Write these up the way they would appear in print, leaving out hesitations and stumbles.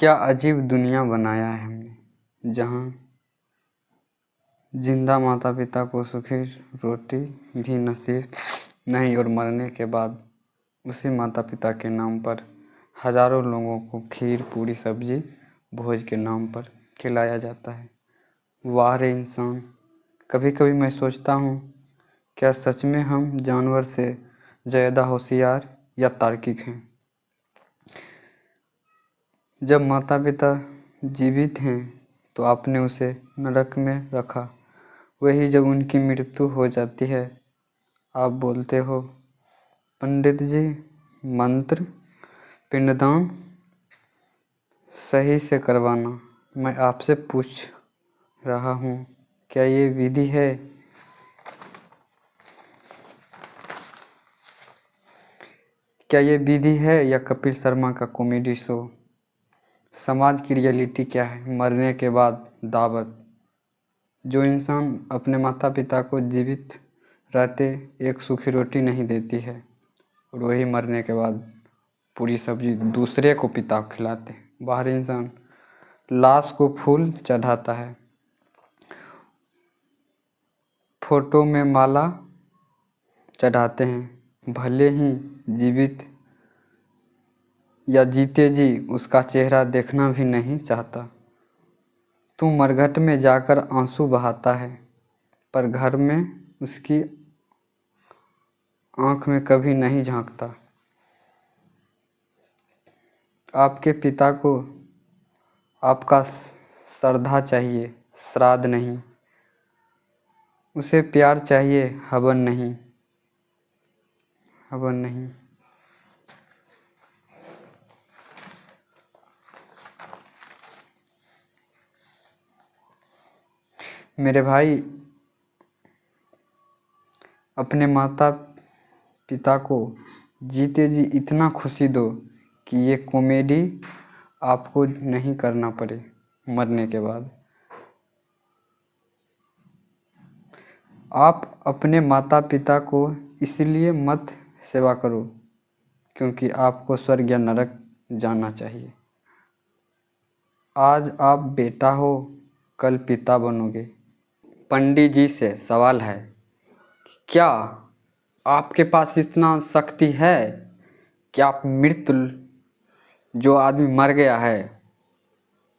क्या अजीब दुनिया बनाया है हमने, जहाँ जिंदा माता पिता को सूखी रोटी भी नसीब नहीं और मरने के बाद उसी माता पिता के नाम पर हजारों लोगों को खीर पूरी सब्जी भोज के नाम पर खिलाया जाता है। वाह रे इंसान! कभी कभी मैं सोचता हूँ, क्या सच में हम जानवर से ज़्यादा होशियार या तार्किक हैं? जब माता पिता जीवित हैं तो आपने उसे नरक में रखा, वही जब उनकी मृत्यु हो जाती है आप बोलते हो, पंडित जी मंत्र पिंडदान सही से करवाना। मैं आपसे पूछ रहा हूँ, क्या ये विधि है? क्या ये विधि है या कपिल शर्मा का कॉमेडी शो? समाज की रियलिटी क्या है? मरने के बाद दावत। जो इंसान अपने माता पिता को जीवित रहते एक सूखी रोटी नहीं देती है और वही मरने के बाद पूरी सब्जी दूसरे को पिता खिलाते हैं। बाहर इंसान लाश को फूल चढ़ाता है, फोटो में माला चढ़ाते हैं, भले ही जीवित या जीते जी उसका चेहरा देखना भी नहीं चाहता। तू मरघट में जाकर आंसू बहाता है पर घर में उसकी आंख में कभी नहीं झांकता। आपके पिता को आपका श्रद्धा चाहिए, श्राद्ध नहीं। उसे प्यार चाहिए, हवन नहीं। हवन नहीं। मेरे भाई, अपने माता पिता को जीते जी इतना खुशी दो कि ये कॉमेडी आपको नहीं करना पड़े मरने के बाद। आप अपने माता पिता को इसलिए मत सेवा करो क्योंकि आपको स्वर्ग या नरक जाना चाहिए। आज आप बेटा हो, कल पिता बनोगे। पंडित जी से सवाल है, क्या आपके पास इतना शक्ति है कि आप मृत्यु, जो आदमी मर गया है,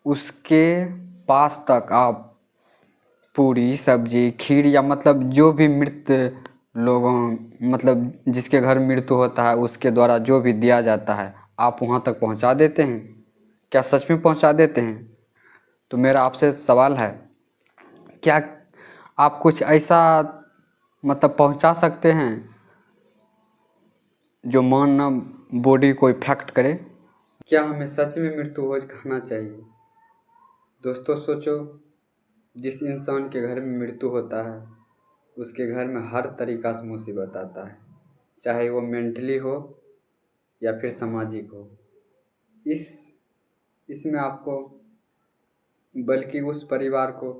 उसके पास तक आप पूरी सब्जी खीर या मतलब जो भी मृत लोगों, मतलब जिसके घर मृत्यु होता है उसके द्वारा जो भी दिया जाता है आप वहाँ तक पहुँचा देते हैं? क्या सच में पहुँचा देते हैं? तो मेरा आपसे सवाल है, क्या आप कुछ ऐसा मतलब पहुँचा सकते हैं जो मानना बॉडी को इफेक्ट करे? क्या हमें सच में मृत्यु भोज खाना चाहिए? दोस्तों सोचो, जिस इंसान के घर में मृत्यु होता है उसके घर में हर तरीक़ा से मुसीबत आता है, चाहे वो मेंटली हो या फिर सामाजिक हो। इसमें आपको बल्कि उस परिवार को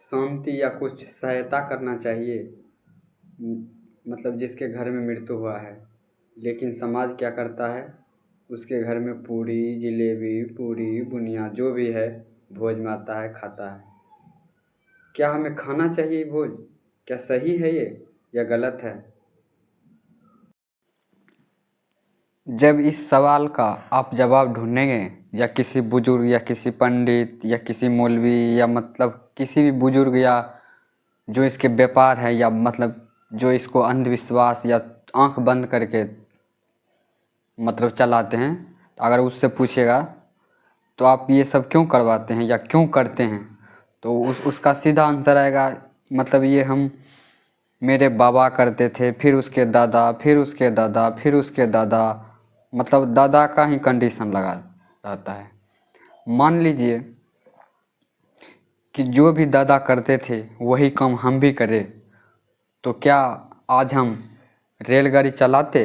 शांति या कुछ सहायता करना चाहिए, मतलब जिसके घर में मृत्यु हुआ है। लेकिन समाज क्या करता है, उसके घर में पूरी जलेबी पूरी बुनिया जो भी है भोज में आता है, खाता है। क्या हमें खाना चाहिए भोज? क्या सही है ये या गलत है? जब इस सवाल का आप जवाब ढूंढेंगे या किसी बुजुर्ग या किसी पंडित या किसी मौलवी या मतलब किसी भी बुजुर्ग या जो इसके व्यापार है या मतलब जो इसको अंधविश्वास या आंख बंद करके मतलब चलाते हैं, अगर उससे पूछेगा तो आप ये सब क्यों करवाते हैं या क्यों करते हैं, तो उसका सीधा आंसर आएगा, मतलब ये हम मेरे बाबा करते थे, फिर उसके दादा, फिर उसके दादा, फिर उसके दादा, मतलब दादा का ही कंडीशन लगा रहता है। मान लीजिए कि जो भी दादा करते थे वही काम हम भी करें, तो क्या आज हम रेलगाड़ी चलाते?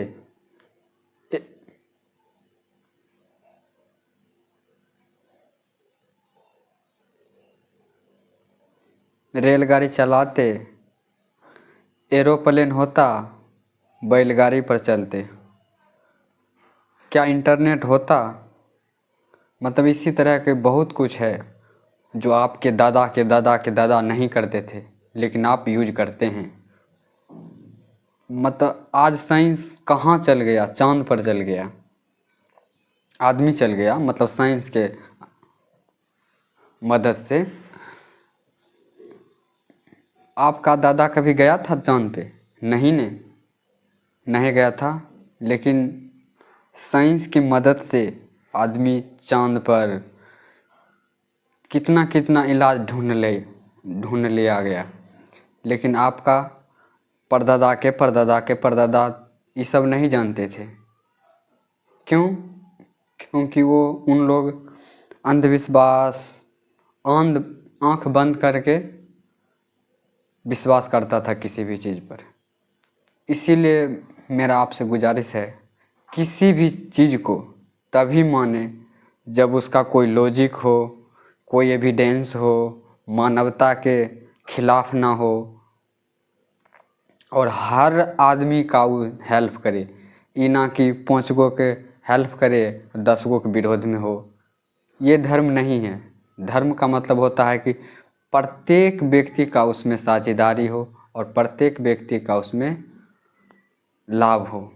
रेलगाड़ी चलाते, एरोप्लेन होता, बैलगाड़ी पर चलते? क्या इंटरनेट होता, मतलब इसी तरह के बहुत कुछ है जो आपके दादा के दादा के दादा नहीं करते थे, लेकिन आप यूज करते हैं। मतलब आज साइंस कहाँ चल गया, चांद पर चल गया, आदमी चल गया, मतलब साइंस के मदद से। आपका दादा कभी गया था चांद पे? नहीं ने, नहीं गया था, लेकिन साइंस की मदद से आदमी चांद पर कितना कितना इलाज ढूंढ ले आ गया। लेकिन आपका परदादा के परदादा के परदादा ये सब नहीं जानते थे। क्यों? क्योंकि वो उन लोग अंधविश्वास, आंख बंद करके विश्वास करता था किसी भी चीज़ पर। इसीलिए मेरा आपसे गुजारिश है, किसी भी चीज़ को तभी माने जब उसका कोई लॉजिक हो, कोई एविडेंस हो, मानवता के खिलाफ ना हो, और हर आदमी का वो हेल्प करे। ये ना कि 5 गो के हेल्प करे, 10 गो के विरोध में हो। ये धर्म नहीं है। धर्म का मतलब होता है कि प्रत्येक व्यक्ति का उसमें साझेदारी हो और प्रत्येक व्यक्ति का उसमें लाभ हो।